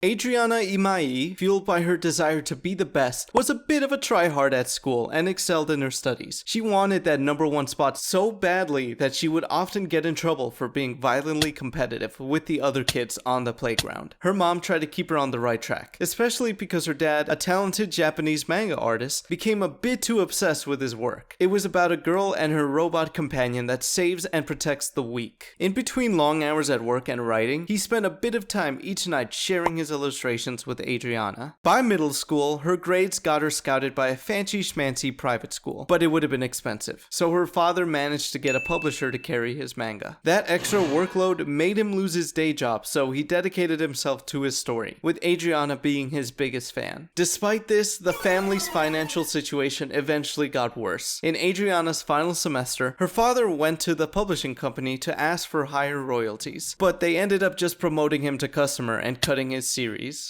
Adriana Imai, fueled by her desire to be the best, was a bit of a tryhard at school and excelled in her studies. She wanted that #1 spot so badly that she would often get in trouble for being violently competitive with the other kids on the playground. Her mom tried to keep her on the right track, especially because her dad, a talented Japanese manga artist, became a bit too obsessed with his work. It was about a girl and her robot companion that saves and protects the weak. In between long hours at work and writing, he spent a bit of time each night sharing his illustrations with Adriana. By middle school, her grades got her scouted by a fancy schmancy private school, but it would have been expensive, so her father managed to get a publisher to carry his manga. That extra workload made him lose his day job, so he dedicated himself to his story, with Adriana being his biggest fan. Despite this, the family's financial situation eventually got worse. In Adriana's final semester, her father went to the publishing company to ask for higher royalties, but they ended up just promoting him to customer and cutting his series.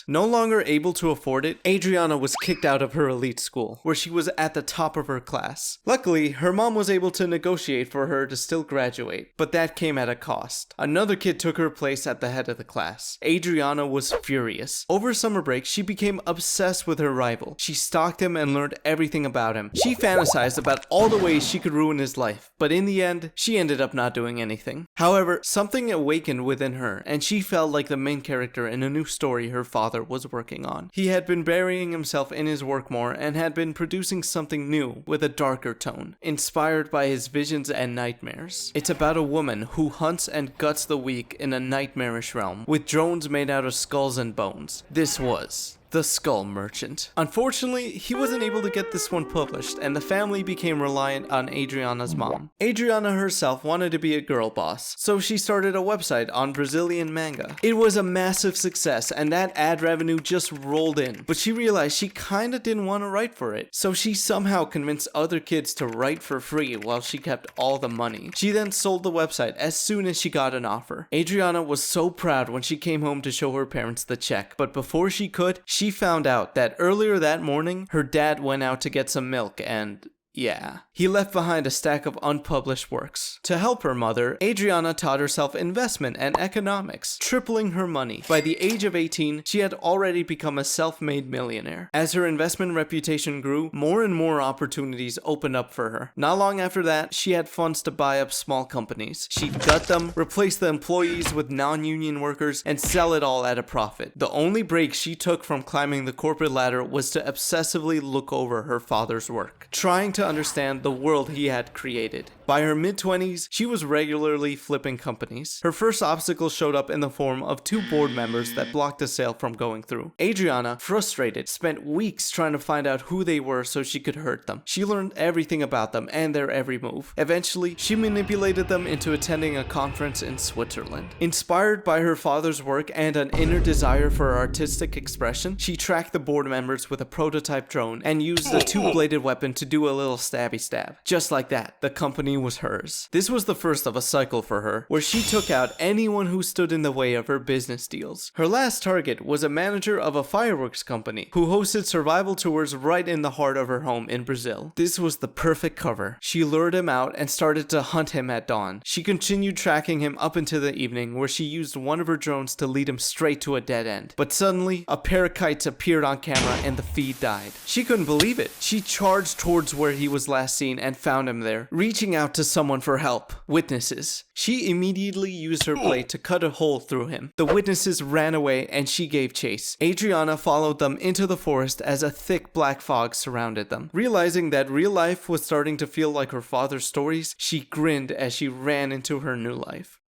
No longer able to afford it, Adriana was kicked out of her elite school, where she was at the top of her class. Luckily, her mom was able to negotiate for her to still graduate, but that came at a cost. Another kid took her place at the head of the class. Adriana was furious. Over summer break, she became obsessed with her rival. She stalked him and learned everything about him. She fantasized about all the ways she could ruin his life, but in the end, she ended up not doing anything. However, something awakened within her, and she felt like the main character in a new story her father was working on. He had been burying himself in his work more and had been producing something new with a darker tone, inspired by his visions and nightmares. It's about a woman who hunts and guts the weak in a nightmarish realm, with drones made out of skulls and bones. This was The Skull Merchant. Unfortunately, he wasn't able to get this one published, and the family became reliant on Adriana's mom. Adriana herself wanted to be a girl boss, so she started a website on Brazilian manga. It was a massive success, and that ad revenue just rolled in, but she realized she kinda didn't want to write for it, so she somehow convinced other kids to write for free while she kept all the money. She then sold the website as soon as she got an offer. Adriana was so proud when she came home to show her parents the check, but before she could, she found out that earlier that morning, her dad went out to get some milk and yeah, he left behind a stack of unpublished works. To help her mother, Adriana taught herself investment and economics, tripling her money. By the age of 18, she had already become a self-made millionaire. As her investment reputation grew, more and more opportunities opened up for her. Not long after that, she had funds to buy up small companies. She'd gut them, replace the employees with non-union workers, and sell it all at a profit. The only break she took from climbing the corporate ladder was to obsessively look over her father's work, trying to understand the world he had created. By her mid-20s, she was regularly flipping companies. Her first obstacle showed up in the form of 2 board members that blocked the sale from going through. Adriana, frustrated, spent weeks trying to find out who they were so she could hurt them. She learned everything about them and their every move. Eventually, she manipulated them into attending a conference in Switzerland. Inspired by her father's work and an inner desire for artistic expression, she tracked the board members with a prototype drone and used the 2-bladed weapon to do a little stabby stab. Just like that, the company was hers. This was the first of a cycle for her, where she took out anyone who stood in the way of her business deals. Her last target was a manager of a fireworks company who hosted survival tours right in the heart of her home in Brazil. This was the perfect cover. She lured him out and started to hunt him at dawn. She continued tracking him up into the evening, where she used one of her drones to lead him straight to a dead end. But suddenly, a pair of kites appeared on camera and the feed died. She couldn't believe it. She charged towards where he was last seen and found him there, reaching out to someone for help. Witnesses. She immediately used her blade to cut a hole through him. The witnesses ran away and she gave chase. Adriana followed them into the forest as a thick black fog surrounded them. Realizing that real life was starting to feel like her father's stories, she grinned as she ran into her new life.